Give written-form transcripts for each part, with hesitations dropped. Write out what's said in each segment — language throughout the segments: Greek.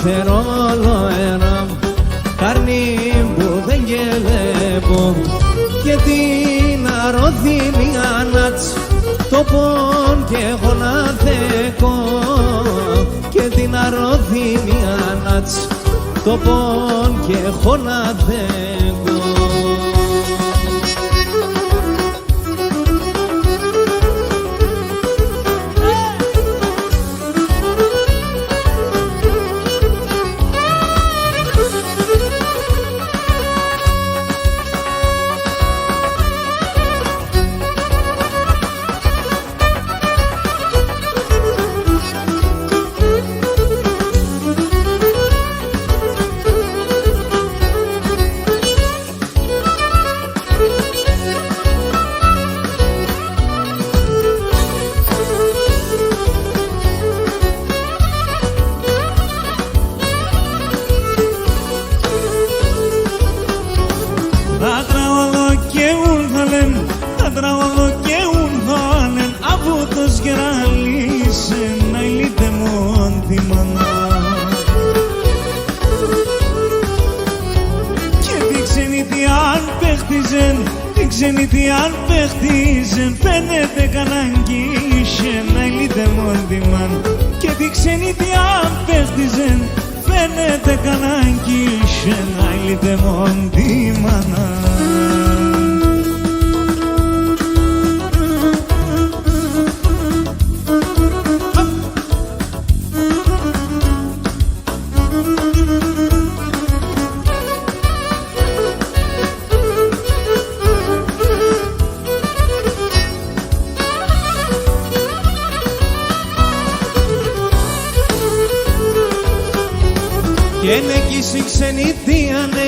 φέρω όλο ένα καρνί που δεν γελεύω και την αρρωθυμία να το πον και εγώ να δέκω και την αρρωθυμία να το πον και έχω να δέκω. Την ξενιτή αν παίχτιζεν φαίνεται καναγκίσεν να λύτε μόντιμαν και την ξενιτή αν παίχτιζεν φαίνεται καναγκίσεν να λύτε μόντιμαν. Και έκεις η ξενιτία, ναι,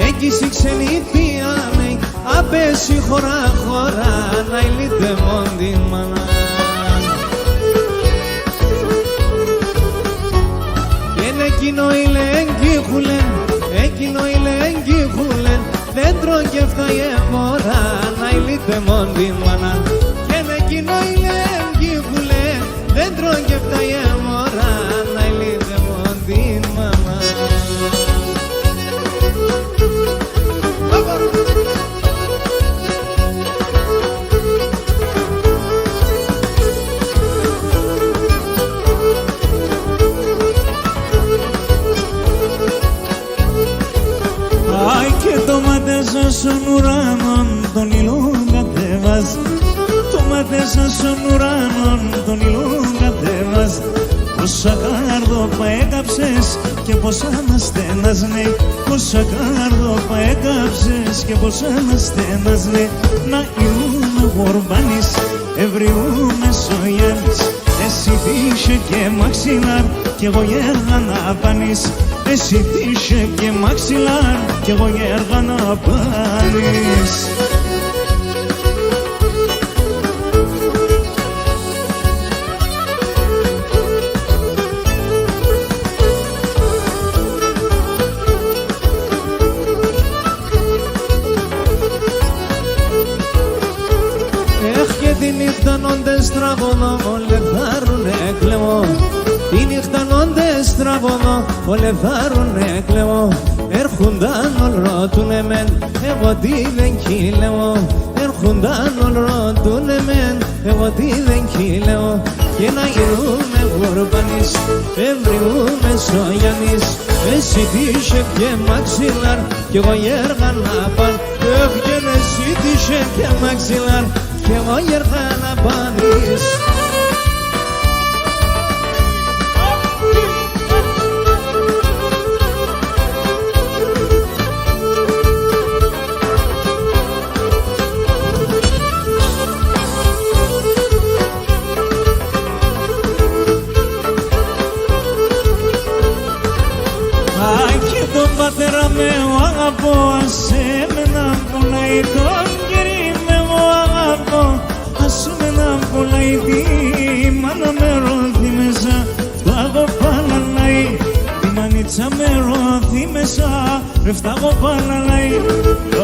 έκεις η ξενιτία, ναι, απέσει χώρα χώρα, να ηλίτε μόντι μάνα. Και εκείνο η λέγγι χουλέν, εκείνο η λέγγι χουλέν, δέντρο και φτάει μωρά, να ηλίτε μόντι μάνα. Και εκείνο η λέγγι χουλέν, δέντρο και φτάει μωρά, να ηλίτε μόντι μάνα. Στον ουρανόν τον ήλον κατέβας, το ματέσα στον ουρανόν τον ήλον κατέβας. Πόσα κάρδοπα έκαψες και πόσα μαστένας, ναι, πόσα κάρδοπα έκαψες και πόσα μαστένας, ναι. Να ήλουμε γορμπάνης, ευριούμε σογιάνης, εσύ τύχε και μαξιλάρ κι εγώ γέργα να πάνεις. Εσύ τύχε και μαξιλάρ κι εγώ γέργα να πάνεις. Έχ και τη νύχτα νόντες τραγωνό, λεφτάρουνε κλαιμό. Τη νύχτα νόντες τραγωνό, λεφτάρουνε κλαιμό. Έρχονταν ρωτούνε μεν, εγώ τι δεν κυλαιώ. Έρχονταν ρωτούνε μεν, εγώ τι δεν κυλαιώ. Και να γυρούμε γουρμπανής, εβριούμε σογιανής. Εσύ τύχε και μαξιλάρ κι εγώ γέργα να πάν. Έχ και εσύ τύχε και μαξιλάρ κι εγώ γέργα να πάνεις. Πατέρα με ο αγαπώ, ας εμένα πουλάει τον κερί με ο αγαπώ. Ας εμένα πουλάει τη μάνα με ρώθη μέσα, φτάγω παλαλάει. Τη μανίτσα με ρώθη μέσα, φτάγω παλαλάει.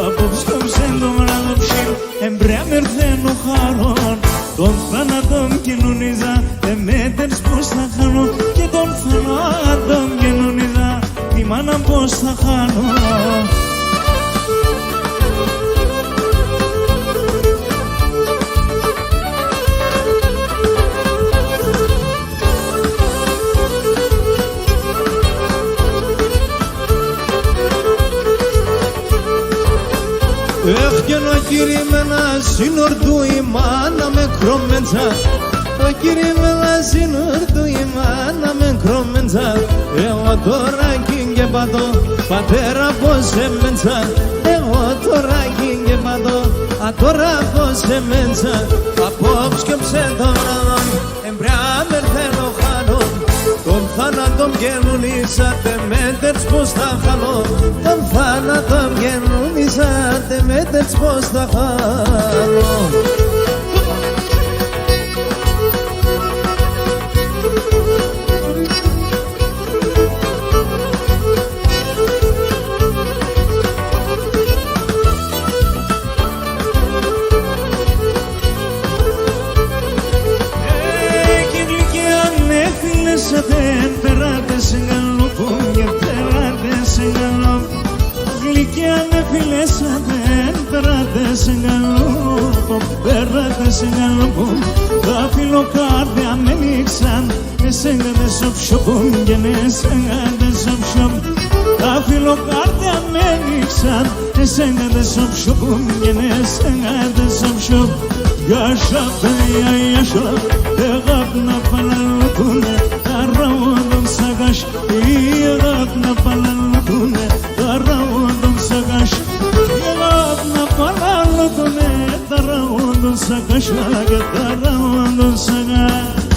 Απόψε το ψέντο βράδοψη, εμπρέα μερθαίνω χαρών. Τον θάνατον κοινωνίζα, εμέτερς πως θα χάνω και τον θάνατον κοινωνίζα. μάνα πως θα χάνω. Εχ και να κύριε με ένα σύνορτου η μάνα με κρόμεντσα. Το κύριε με ένα σύνορτου η μάνα με κρόμεντσα. Εγώ τώρα και πατώ πατέρα πως εμέντσα. Εγώ τώρα και πατώ τώρα πως εμέντσα. Απόψε το βράδον εμπράμερθε το χάνω. Τον θάνατον γενουνίσατε με τέτς πως θα χάνω. Τον θάνατον γενουνίσατε με τέτς πως θα χάνω. Δεν περάτες γαλοπούλια, περάτες γαλοπ. Γλυκιά με φιλέσα, δεν περάτες γαλοπ, περάτες γαλοπ. Τα φιλοκάρδια με νίξαν, εσένα δεν σοπ-σοπ, και εσένα δεν σοπ-σοπ. Τα φιλοκάρδια με νίξαν, εσένα δεν σοπ-σοπ, και εσένα δεν σοπ-σοπ. Γιάσα παιδιά, γιάσα, εγάπ να παλαλουτούνε. Ραudom sagash, yagab na palalutune. Ραudom sagash, yagab na palalutune. Ραudom sagash, ραudom sagash.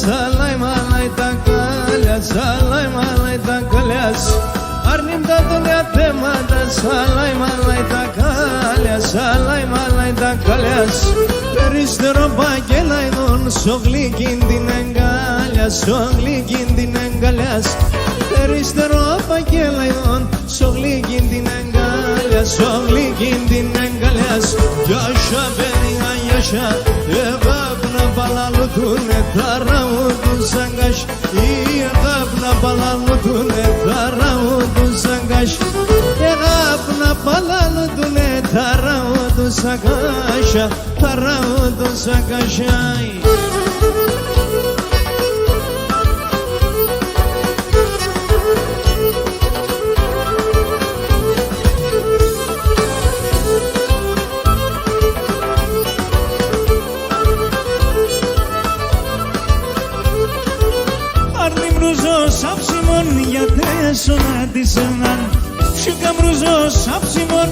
Salai malai tankalya, salai malai tankalyas. Arnim da dunya temada, salai malai tankalya, salai malai tankalyas. Peristero bagelaydon, sogli gindin engalya, sogli gindin engalyas. Peristero bagelaydon, sogli gindin engalya, sogli gindin engalyas. Yaşa beni an yaşa, evabna balalutune taravudun sangash. Evabna balalutune taravudun sangash. Evabna balalutune taravudun sangash, taravudun sangash. Sonadisem Şıkamruzo sapsimon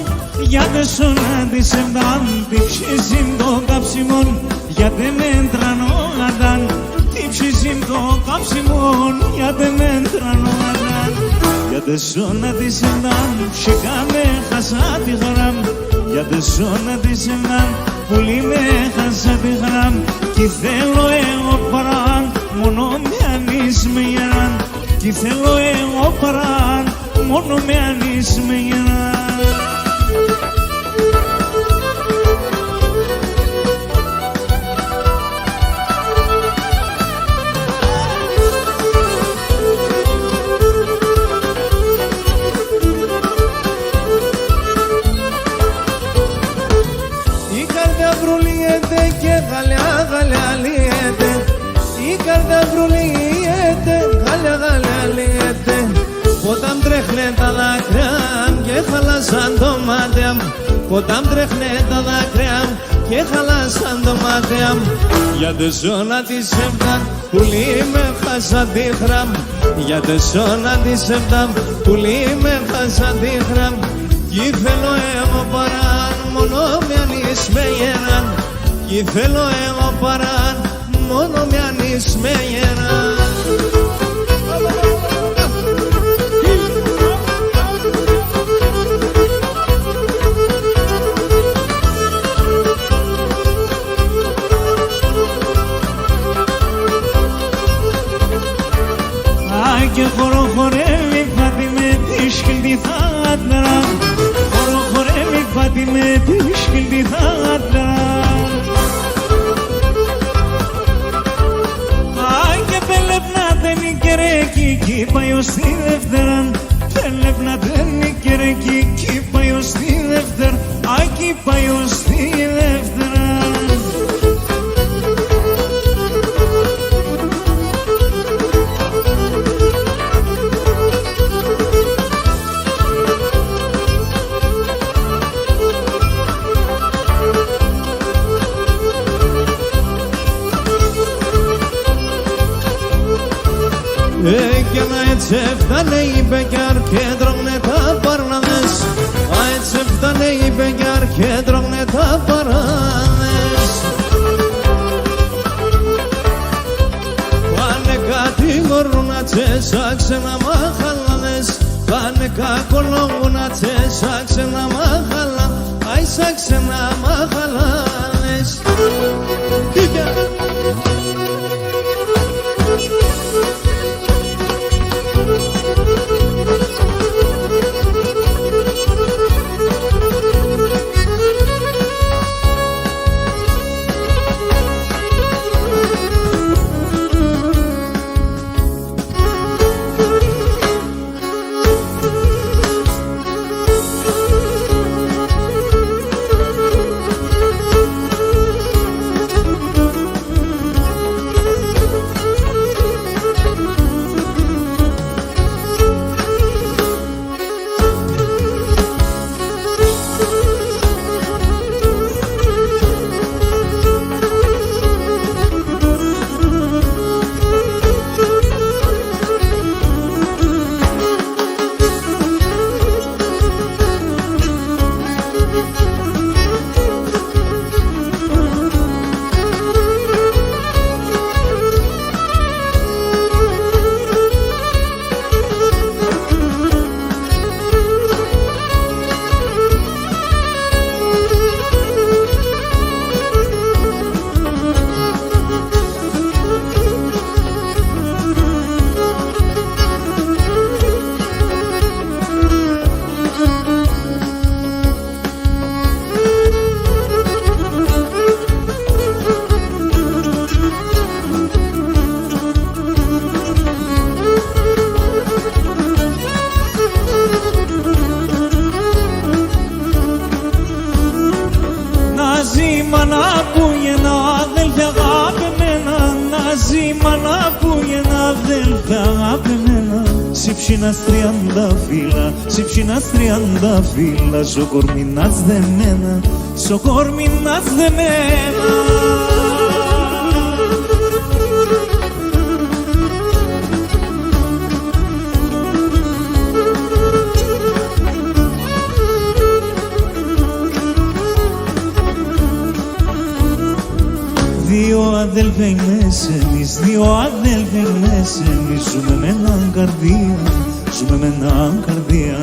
Yade sonadisem Tipşizim do kapsimon Yade mentrano adan Tipşizim do kapsimon Yade mentrano adan Yade sonadisem Şıkame hasati haram Yade sonadisem Puli me hasati haram Ki θέλω εγώ παράν Μόνο με ανείς με γεράν Κι θέλω εγώ παράν, μόνο με ανείς με γεράν. Η καρδιά βρουλιέται και γαλιά γαλιά λιέται. Η καρδιά βρουλιέται, γαλιά γαλιά λιέται. Όταν τρέχνε τα δάκρυα και χαλάσαν το μάτια μου. Όταν τρέχνε τα δάκρυα και χαλάσαν το μάτια μου. Για τη ζώνα της εβδά πουλί με χάσα τη χράμ. Για τη ζώνα της εβδά πουλί με χάσα τη χράμ. Κι θέλω εγώ παράν, μόνο με ανείς με γεράν. Κι θέλω εγώ παράν, μόνο με ανείς με γεράν. έτσι φτάνε οι μπεκιάρ και τρώγνε τα παράδες. Έτσι φτάνε οι μπεκιάρ και τρώγνε τα παράδες. Πάνε κατηγορούνα τσέσα ξένα μαχαλάδες. Πάνε κακολόγουνα τσέσα ξένα μαχαλά. Άι σαν ξένα μαχαλάδες. Ψήψινας 30 φύλλα, ψήψινας 30 φύλλα, σο κορμινάς δεμένα, σο κορμινάς δεμένα. Δύο αδέλφες εμείς, δύο αδέλφες εμείς, ζούμε με έναν καρδία, ζούμε με έναν καρδία.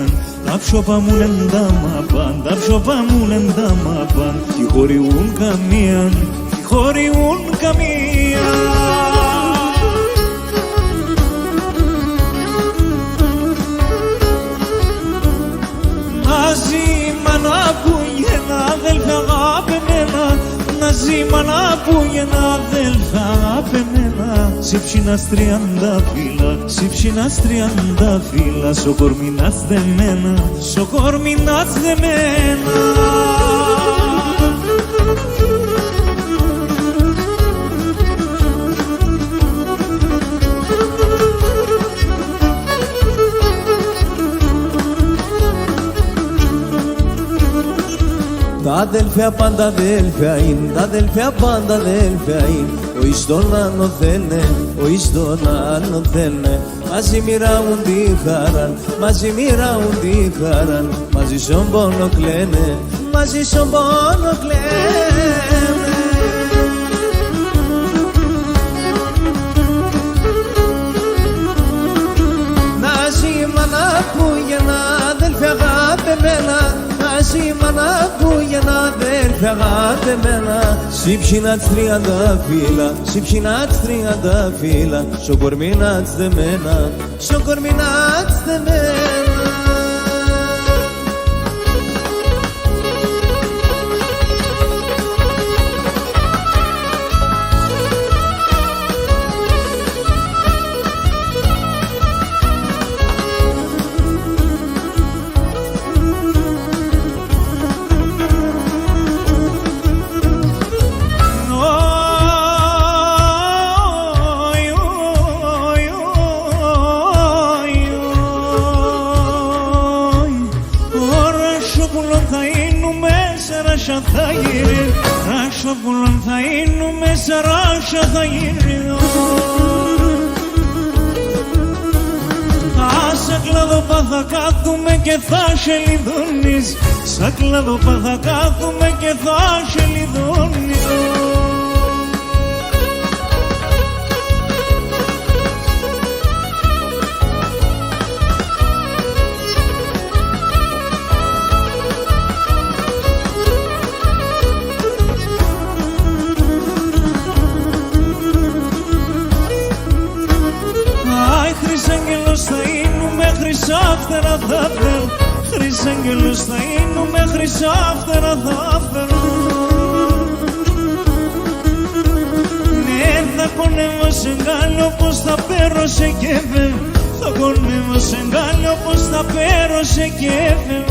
Τα ψώπα μου λένε τα μαπάν, τα ψώπα μου λένε τα μαπάν, κι χωριούν καμία, κι χωριούν καμία. Μαζί μάνα που γέννα αδέλφια αγαπημένα, μαζί μάνα που γέννα αδέλφια αγαπημένα. Ψήψινας 30 φύλλα, ψήψινας 30 φύλλα, σο κορμινάς δεμένα, σο κορμινάς δεμένα. Τα αδέλφια πάντα αδέλφια είναι, τα αδέλφια πάντα αδέλφια είναι. Ο εις τον άλλο θέλε, ο εις τον άλλο θέλε. Μαζί μοιράουν τη χαράν, μαζί μοιράουν τη χαράν. Μαζί στον πόνο κλαίνε, μαζί στον πόνο κλαίνε. Μαζί μάνα που γεννά αδέλφια αγαπημένα, μαζί μάνα που γεννά αδέλφια αγαπημένα. Σύψινατς 30 φύλλα, σύψινατς 30 φύλλα, σο κορμινάτς δεμένα, σο κορμινάτς δεμένα. Ράσο πουλόν θα είνουμε, σαράσο θα γύρω. Σαν κλαδοπά θα κάθουμε και θα σε λιδώνεις. Σαν κλαδοπά θα κάθουμε και θα σε λιδώνεις. Χρυσάγγελος θα είνουμε, χρυσάφτερα θα φέρ. Χρυσάγγελος θα είνουμε, χρυσάφτερα θα φέρ. Ναι, θα κονεύω σε γκάλιο πως θα πέρω σε κέφε. Θα κονεύω σε γκάλιο πως θα πέρω σε κέφε.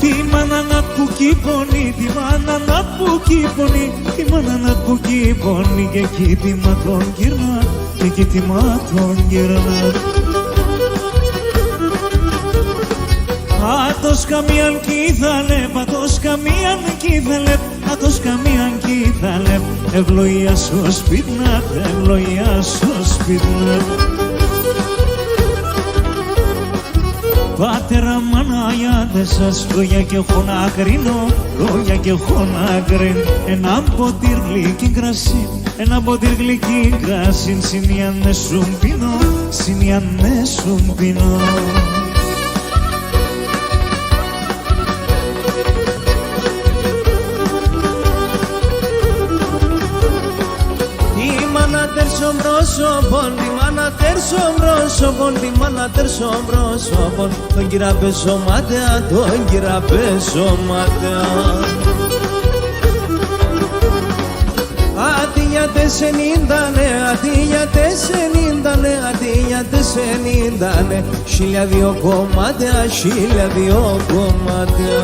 Τη μάνα να που κύπωνει, τη μάνα να που κύπωνει και κοίτημα τον γυρνά, και κοίτημα τον γυρνά. Άτος καμίαν κοίθαλε, πατός καμίαν κοίθαλε, άτος καμίαν κοίθαλε. Ευλογία σου σπίτνα, ευλογία σου σπίτνα. Πάτερα μανάγιατε σας, λόγια και έχω να κρίνω, λόγια και έχω να κρίνω. Ένα ποτήρ γλυκή κρασί, ένα ποτήρ γλυκή κρασί, συνιάνε σου πίνω, συνιάνε σου πίνω. Τέρσον πρόσωπον, τη μάνα τέρσον πρόσωπον, τη μάνα τέρσον πρόσωπον. Τον κύρα πέσω μάταια, τον κύρα πέσω μάταια. Αντί για τεσενήντανε, αντί για τεσενήντανε, αντί για τεσενήντανε. 1002 κομμάτια, 1002 κομμάτια.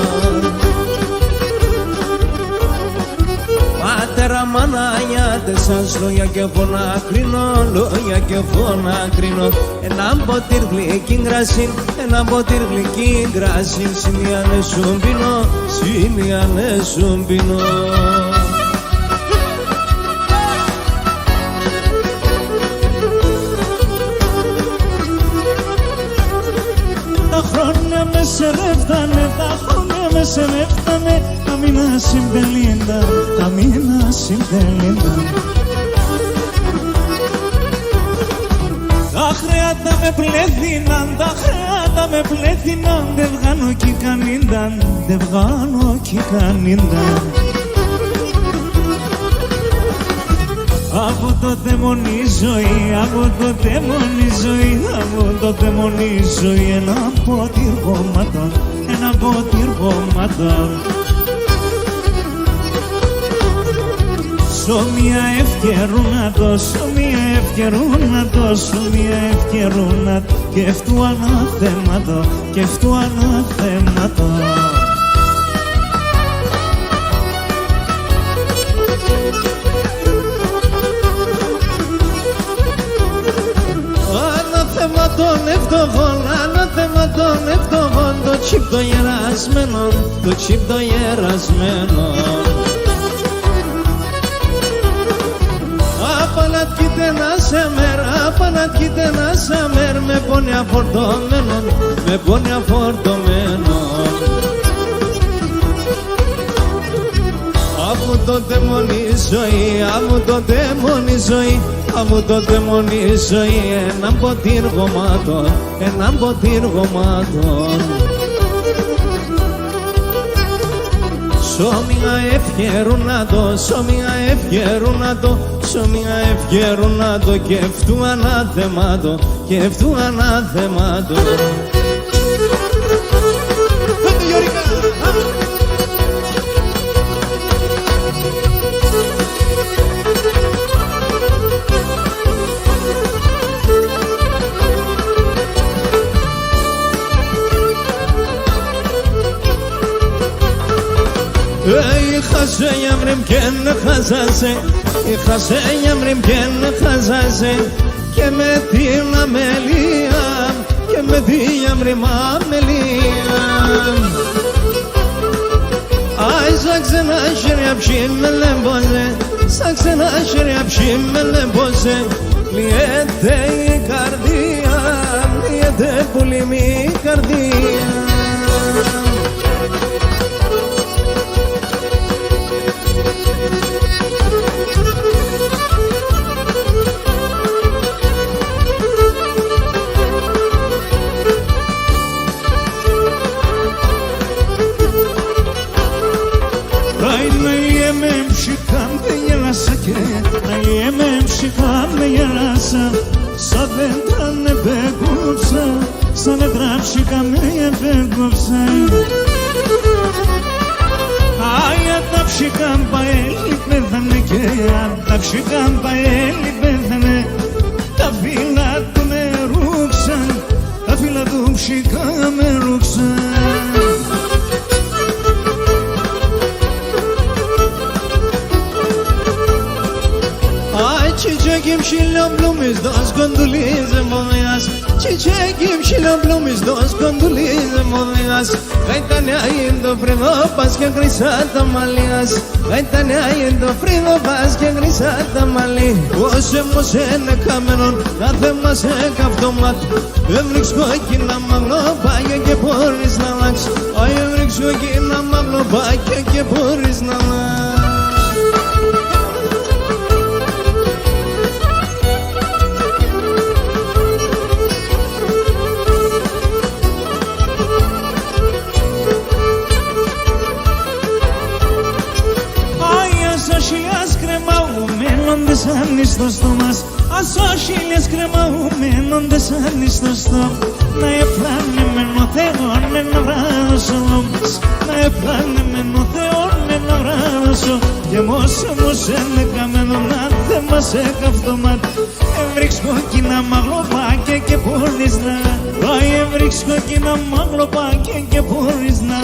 Πατέρα μανάγιατε σας, λόγια και έχω να κρίνω, λόγια και έχω να κρίνω. Ένα ποτήρ γλυκή κρασί, ένα ποτήρ γλυκή κρασί, συνιάνε σου πίνω, συνιάνε σου πίνω. Τα χρόνια με σερεύτανε, τα χρόνια με σερεύτανε. Καμίνα συμπελίντα, καμίνα συμπελίντα. Τα χρέατα με πλέθυναν, τα χρέατα με πλέθυναν. Δεν βγάνω κι κανίνταν, δεν βγάνω κι κανίνταν. Από τότε μόνη ζωή, από τότε μόνη ζωή, από τότε μόνη ζωή. Ένα ποτήρ γόματο, ένα ποτήρ γόματο. Σομία ευκαιρούνα σομία ευκαιρούνα σομία ευκαιρούνα. Και αυτού αναθέματο, και αυτού αναθέματο. Ανάθεμα των ευτοχών, ανάθεμα των ευτοχών. Το τσίπ το γερασμένο, το τσίπ το γερασμένο. Απανατκείται να σε μερ, απανατκείται να σε μερ. Με πόνοι αφορτωμένον, με πόνοι αφορτωμένον. Από τότε μόνη ζωή, από τότε μόνη ζωή, από τότε μόνη ζωή. Έναν ποτήρ γομάτων, έναν ποτήρ γομάτων. Σομία ευκαιρούνα σομία ευκαιρούνα σομία ευκαιρούνα. Και αυτού ανάθεματο, και αυτού ανάθεματο. Είχασε γιαμρίμ και να χαζάσε, είχασε γιαμρίμ και να χαζάσε, και με την αμελία, και με την γιαμρίμ αμελία. Άι σαν ξένα χέρια ψή με λεμποζέ, σαν ξένα χέρια ψή με λεμποζέ, λιέται η καρδία, λιέται πολύ η καρδία. Με γελάσα, σαν δέντρα με μπέκουψα, σαν δέντραψικα με μπέκουψα. Άια τα ψυχά μπαέλη πέθανε και αν τα ψυχά μπαέλη πέθανε, τα φύλλα του με ρούξαν, τα φύλλα του ψυχά με ρούξαν. Çiçeğim şilom blumis dos gondolize movias, Çiçeğim şilom blumis dos gondolize movias, Gaitane aindo frido pas que grisata malias, Gaitane aindo frido pas que grisata mali. Ose mosene kamenon, κάθε μας εκαυτόματ, έβριξ κόκκινα μαγνοπάκια και μπορείς να αλλάξεις, έβριξ κόκκινα μαγνοπάκια και μπορείς να αλλάξεις. Άνεις στο στόμα, ασώσιλες κρεμαούμενονται άνεις στο στόμα. Να εφράνε μεν ο Θεόν ένα βράδοσο όμως, να εφράνε μεν ο Θεόν ένα βράδοσο. Και μόσο όμως είναι καμένο να δεν μας έκαυτοματ. Έβριξ κόκκινα μαγλοπάκια και μπορείς να, έβριξ κόκκινα μαγλοπάκια και μπορείς να.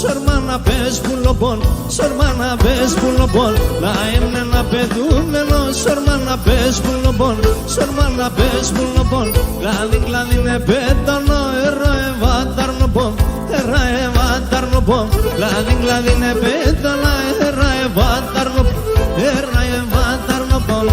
Σορμάνα πες πουλοπών, σορμάνα πες πουλοπών, να έμνε να πετούμενο, σορμάνα πες πουλοπών, σορμάνα πες πουλοπών, κλάδι κλάδι με πέτανο, ευάταρνοπών, ευάταρνοπών, κλάδι κλάδι με πέτανα, ευάταρνοπών, ευάταρνοπών,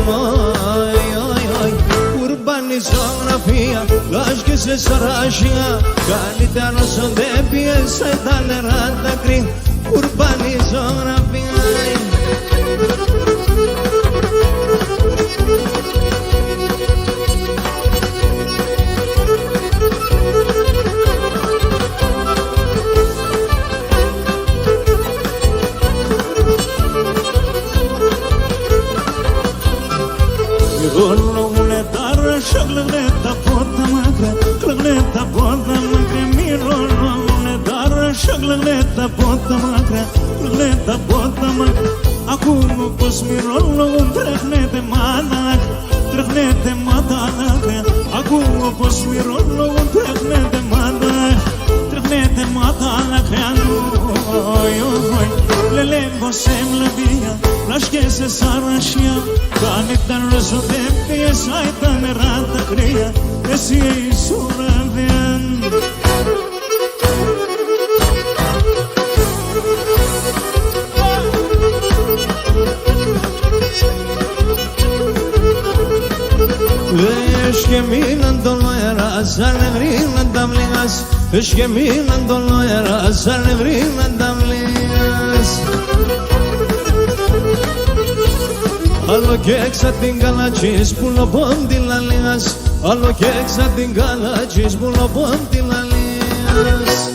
Ισογραφία, λάσκε σε σαράσια, καλύτερα όσο δεν πιέσε τα νερά τα κρύα, κουρπάνι ισογραφία. Κλεγνέ τα πότα μακριά, κλεγνέ τα πότα μακριά, μη ρολόγουνε τα ράσια, κλεγνέ τα πότα μακριά, κλεγνέ τα πότα μακριά. Ακούω πως μη ρολόγουν, τρέχνετε μάνα, τρέχνετε μάτα δάκρυα. Ακούω πως μη ρολόγουν, τρέχνετε μάνα, τρέχνετε μάτα δάκρυα. Λελέμπω σε μλαβία, λάσκε σε σαρασιά, κάνε τα ρωσοδέπτια, σάι τα νερά τα κρύα, εσύ ήσουν ραβιάν. Eşkemiyle dolu yara, sen evriyle damlıyas. Eşkemiyle dolu yara, sen evriyle damlıyas. Άλλο και έξα την καλατσίς που λοπών τη λαλίας, άλλο και έξα την καλατσίς που λοπών τη λαλίας.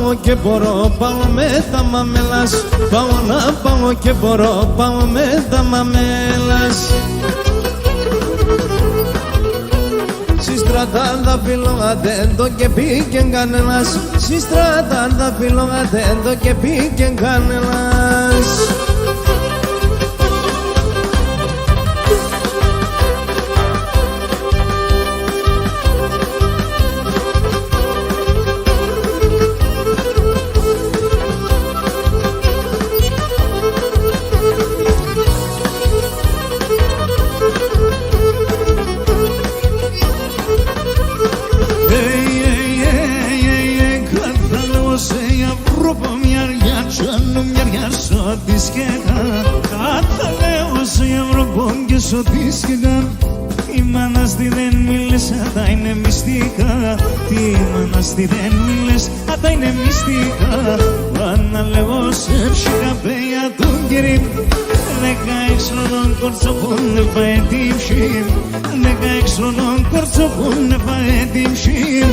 πάω και μπορώ, πάω με τα μαμέλας. Πάω να πάω και μπορώ, πάω με τα μαμέλας. Στις 30 φιλόγατέντο και πήγε κανένας. Στις 30 φιλόγατέντο και πήγε κανένας. Η μάναστη δεν μίλες, τα είναι μυστικά. Τι μάναστη δεν μίλες, τα είναι μυστικά. Αναλεγώ σε ψυχαπέια του κυρίμ. 16 χρονών κορτσό που είναι φαετήμψη. 16 χρονών κορτσό που είναι φαετήμψη.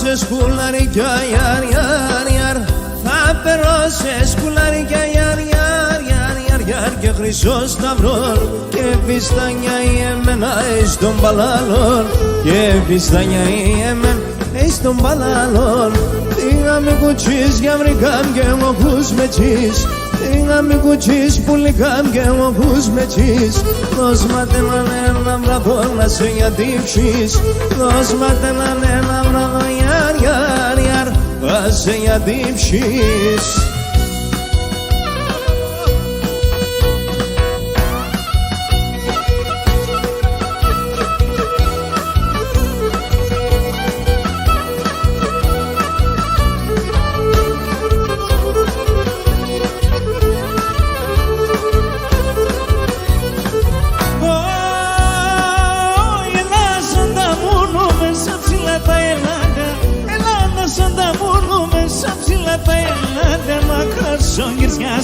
Σε σκουλαρικιά ιαρ ιαρ ιαρ. Θα περώ σε σκουλαρικιά ιαρ ιαρ ιαρ ιαρ ιαρ. Και χρυσό σταυρό και βιστάνια η εμένα εις τον παλάλον. Και βιστάνια η εμένα εις τον παλάλον. Πήγαμε κουτσίς για βρήκαμ και μοχούς με τσίς. Πήγαμε κουτσίς που λυκάμ και μοχούς με τσίς. Δώσ' μάτε έναν ένα βραδό να σε γιατήψεις. Δώσ' μάτε έναν ένα βραδό ιαρ ιαρ ιαρ. Να σε γιατήψεις.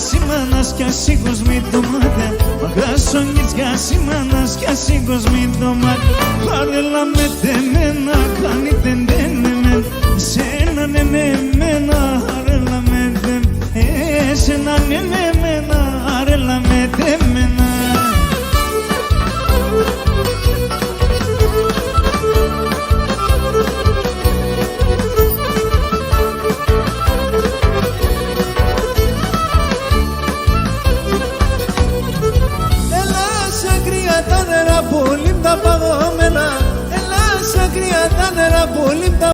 Σιμάνας κι ασύγκος μη το μάτε. Μαγκράσογγες για σιμάνας κι ασύγκος μη το μάτε. Παρέλα με τεμένα κάνει τεντένεμεν. Σένα ναι με εμένα αρέλα με τεμένα. Σένα ναι με εμένα αρέλα με τεμένα. Τα νερά πολύ τα παγωμένα. Έλα σαν κρύα τα νερά πολύ τα